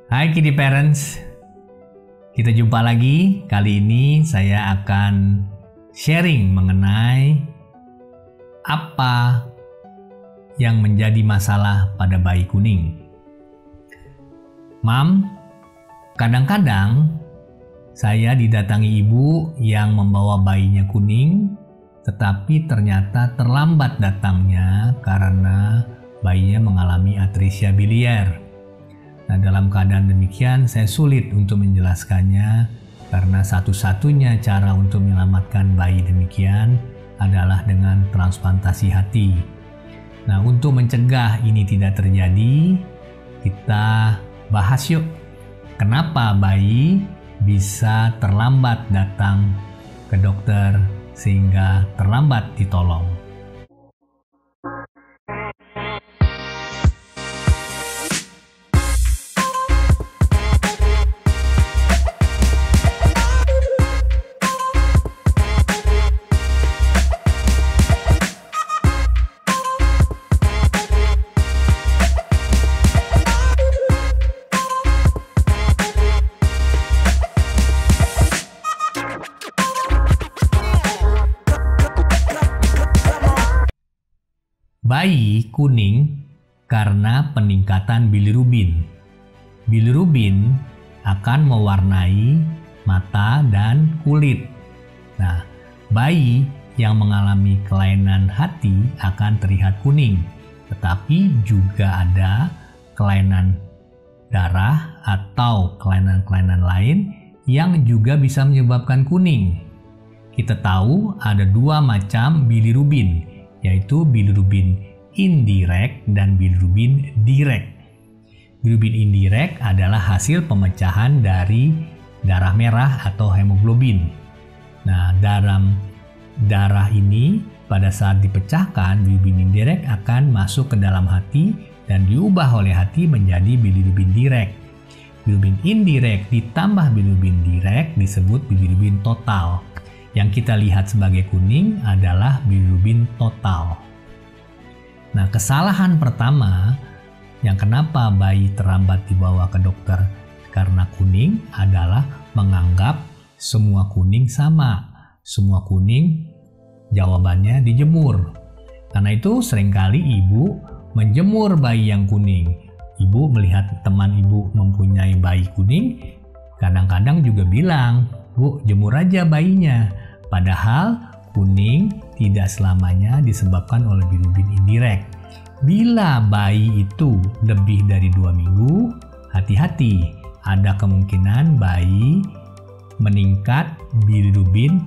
Hai Kiddy Parents, kita jumpa lagi. Kali ini saya akan sharing mengenai apa yang menjadi masalah pada bayi kuning. Mam, kadang-kadang saya didatangi ibu yang membawa bayinya kuning, tetapi ternyata terlambat datangnya karena bayinya mengalami atresia biliar. Nah, dalam keadaan demikian saya sulit untuk menjelaskannya karena satu-satunya cara untuk menyelamatkan bayi demikian adalah dengan transplantasi hati. Nah, untuk mencegah ini tidak terjadi, kita bahas yuk kenapa bayi bisa terlambat datang ke dokter sehingga terlambat ditolong. Bayi kuning karena peningkatan bilirubin. Bilirubin akan mewarnai mata dan kulit. Nah, bayi yang mengalami kelainan hati akan terlihat kuning, tetapi juga ada kelainan darah atau kelainan-kelainan lain yang juga bisa menyebabkan kuning. Kita tahu ada dua macam bilirubin, yaitu bilirubin indirect dan bilirubin direct. Bilirubin indirect adalah hasil pemecahan dari darah merah atau hemoglobin. Nah, dalam darah ini pada saat dipecahkan, bilirubin indirect akan masuk ke dalam hati dan diubah oleh hati menjadi bilirubin direct. Bilirubin indirect ditambah bilirubin direct disebut bilirubin total. Yang kita lihat sebagai kuning adalah bilirubin total. Nah, kesalahan pertama yang kenapa bayi terlambat dibawa ke dokter karena kuning adalah menganggap semua kuning sama. Semua kuning jawabannya dijemur. Karena itu seringkali ibu menjemur bayi yang kuning. Ibu melihat teman ibu mempunyai bayi kuning, kadang-kadang juga bilang, "Bu, jemur aja bayinya." Padahal kuning tidak selamanya disebabkan oleh bilirubin indirect. Bila bayi itu lebih dari 2 minggu, hati-hati, ada kemungkinan bayi meningkat bilirubin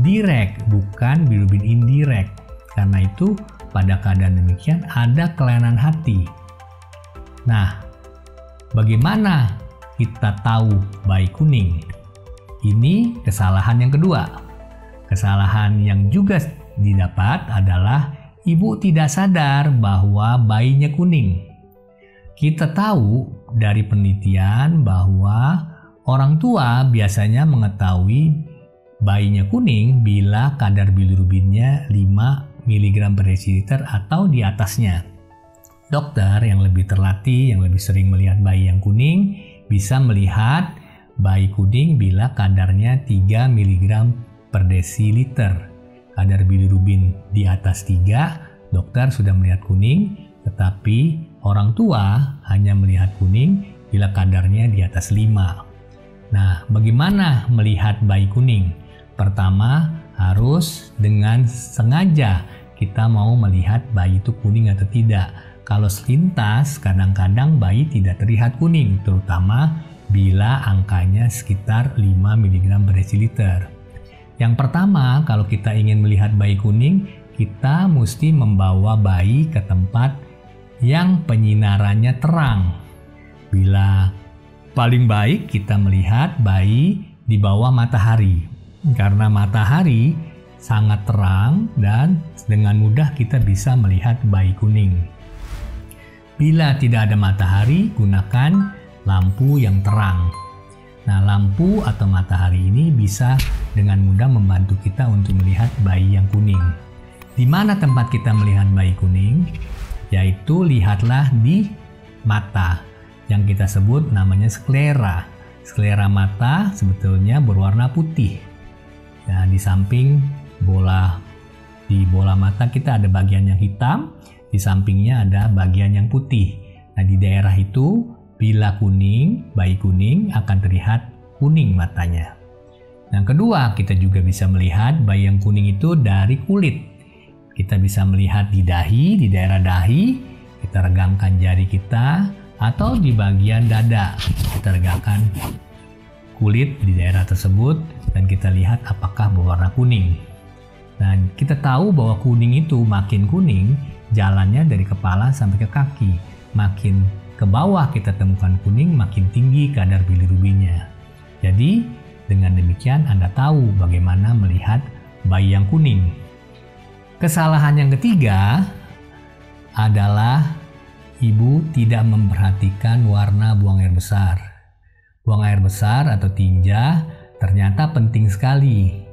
direct, bukan bilirubin indirect. Karena itu pada keadaan demikian ada kelainan hati. Nah, bagaimana kita tahu bayi kuning? Ini kesalahan yang kedua. Kesalahan yang juga didapat adalah ibu tidak sadar bahwa bayinya kuning. Kita tahu dari penelitian bahwa orang tua biasanya mengetahui bayinya kuning bila kadar bilirubinnya 5 mg per desiliter atau di atasnya. Dokter yang lebih terlatih, yang lebih sering melihat bayi yang kuning, bisa melihat bayi kuning bila kadarnya 3 mg per desiliter. Kadar bilirubin di atas 3, dokter sudah melihat kuning, tetapi orang tua hanya melihat kuning bila kadarnya di atas 5. Nah, bagaimana melihat bayi kuning? Pertama, harus dengan sengaja kita mau melihat bayi itu kuning atau tidak. Kalau selintas, kadang-kadang bayi tidak terlihat kuning, terutama bila angkanya sekitar 5 mg per desiliter. Yang pertama, kalau kita ingin melihat bayi kuning, kita mesti membawa bayi ke tempat yang penyinarannya terang. Bila paling baik kita melihat bayi di bawah matahari, karena matahari sangat terang dan dengan mudah kita bisa melihat bayi kuning. Bila tidak ada matahari, gunakan lampu yang terang. Nah, lampu atau matahari ini bisa dengan mudah membantu kita untuk melihat bayi yang kuning. Di mana tempat kita melihat bayi kuning? Yaitu lihatlah di mata. yang kita sebut namanya sklera. Sklera mata sebetulnya berwarna putih. Nah, di samping di bola mata kita ada bagian yang hitam, di sampingnya ada bagian yang putih. Nah, di daerah itu bila kuning, bayi kuning akan terlihat kuning matanya. Yang kedua, kita juga bisa melihat bayi yang kuning itu dari kulit. Kita bisa melihat di dahi, di daerah dahi, kita regangkan jari kita, atau di bagian dada, kita regangkan kulit di daerah tersebut dan kita lihat apakah berwarna kuning. Nah, kita tahu bahwa kuning itu makin kuning, jalannya dari kepala sampai ke kaki. Makin ke bawah kita temukan kuning, makin tinggi kadar bilirubinnya. Jadi, dengan demikian Anda tahu bagaimana melihat bayi yang kuning. Kesalahan yang ketiga adalah ibu tidak memperhatikan warna buang air besar. Buang air besar atau tinja ternyata penting sekali.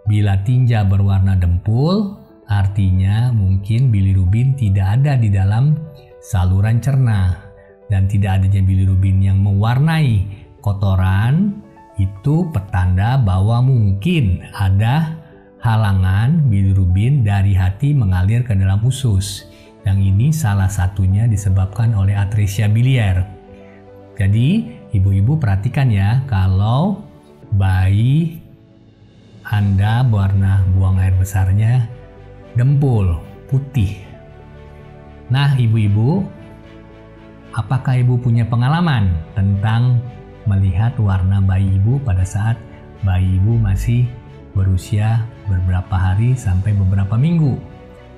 Bila tinja berwarna dempul, artinya mungkin bilirubin tidak ada di dalam saluran cerna. Dan tidak adanya bilirubin yang mewarnai kotoran itu pertanda bahwa mungkin ada halangan bilirubin dari hati mengalir ke dalam usus. Yang ini salah satunya disebabkan oleh atresia biliar. Jadi, ibu-ibu perhatikan ya, kalau bayi Anda warna buang air besarnya dempul, putih. Nah, ibu-ibu, apakah ibu punya pengalaman tentang melihat warna bayi ibu pada saat bayi ibu masih berusia beberapa hari sampai beberapa minggu?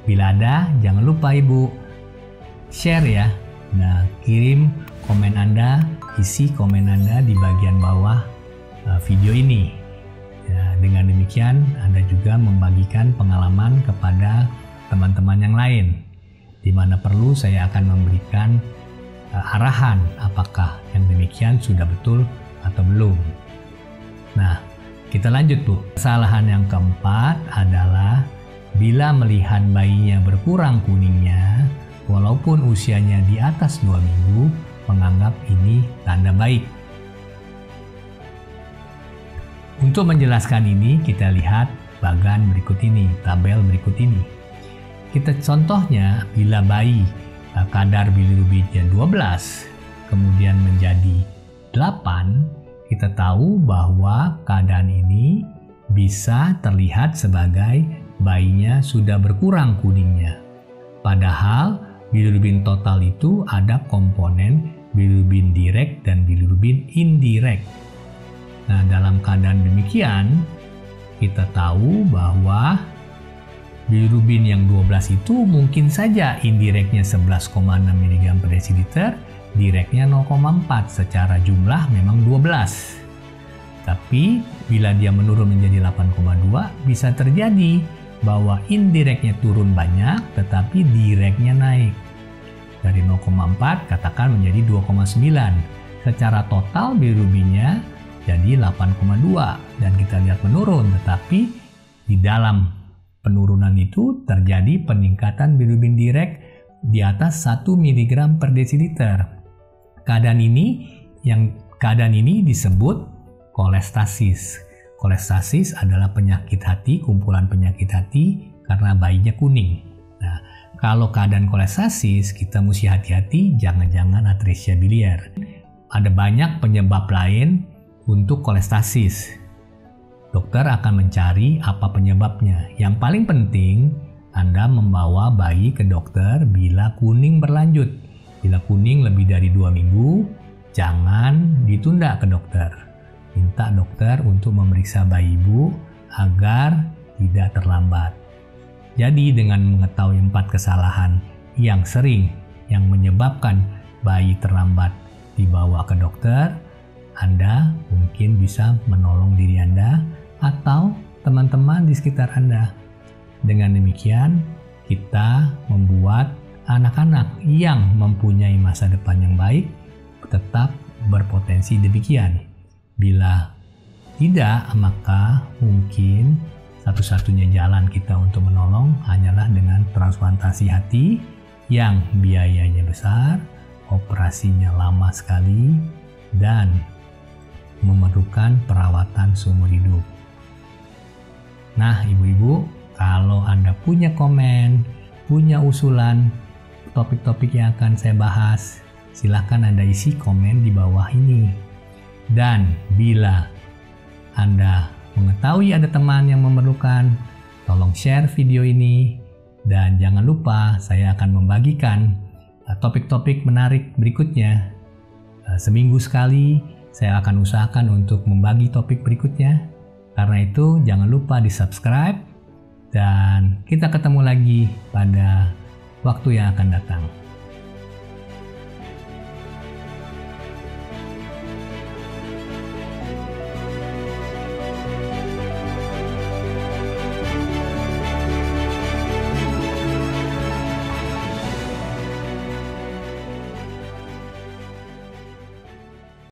Bila ada, jangan lupa ibu share ya. Nah, kirim komen Anda, isi komen Anda di bagian bawah video ini. Ya, dengan demikian Anda juga membagikan pengalaman kepada teman-teman yang lain. Di mana perlu saya akan memberikan arahan apakah yang demikian sudah betul atau belum. Nah, kita lanjut Bu. Kesalahan yang keempat adalah bila melihat bayinya berkurang kuningnya, walaupun usianya di atas 2 minggu, menganggap ini tanda baik. Untuk menjelaskan ini, kita lihat bagan berikut ini, tabel berikut ini. Kita contohnya, bila bayi kadar bilirubinnya 12, kemudian menjadi 8, kita tahu bahwa keadaan ini bisa terlihat sebagai bayinya sudah berkurang kuningnya. Padahal bilirubin total itu ada komponen bilirubin direct dan bilirubin indirect. Nah, dalam keadaan demikian, kita tahu bahwa bilirubin yang 12 itu mungkin saja indirectnya 11,6 mg per desiliter, directnya 0,4, secara jumlah memang 12. Tapi bila dia menurun menjadi 8,2, bisa terjadi bahwa indirectnya turun banyak tetapi directnya naik. Dari 0,4 katakan menjadi 2,9. Secara total bilirubinnya jadi 8,2 dan kita lihat menurun, tetapi di dalam penurunan itu terjadi peningkatan bilirubin direct di atas 1 mg per desiliter. Keadaan ini disebut kolestasis. Kolestasis adalah penyakit hati, kumpulan penyakit hati karena bayinya kuning. Nah, kalau keadaan kolestasis, kita mesti hati-hati, jangan-jangan atresia biliar. Ada banyak penyebab lain untuk kolestasis. Dokter akan mencari apa penyebabnya. Yang paling penting, Anda membawa bayi ke dokter bila kuning berlanjut. Bila kuning lebih dari 2 minggu, jangan ditunda ke dokter. Minta dokter untuk memeriksa bayi ibu agar tidak terlambat. Jadi dengan mengetahui 4 kesalahan yang sering yang menyebabkan bayi terlambat dibawa ke dokter, Anda mungkin bisa menolong diri Anda atau teman-teman di sekitar Anda. Dengan demikian, kita membuat anak-anak yang mempunyai masa depan yang baik tetap berpotensi demikian. Bila tidak, maka mungkin satu-satunya jalan kita untuk menolong hanyalah dengan transplantasi hati yang biayanya besar, operasinya lama sekali dan memerlukan perawatan seumur hidup. Nah, ibu-ibu, kalau Anda punya komen, punya usulan topik-topik yang akan saya bahas, silahkan Anda isi komen di bawah ini. Dan bila Anda mengetahui ada teman yang memerlukan, tolong share video ini. Dan jangan lupa saya akan membagikan topik-topik menarik berikutnya. Seminggu sekali saya akan usahakan untuk membagi topik berikutnya. Karena itu jangan lupa di subscribe dan kita ketemu lagi pada waktu yang akan datang.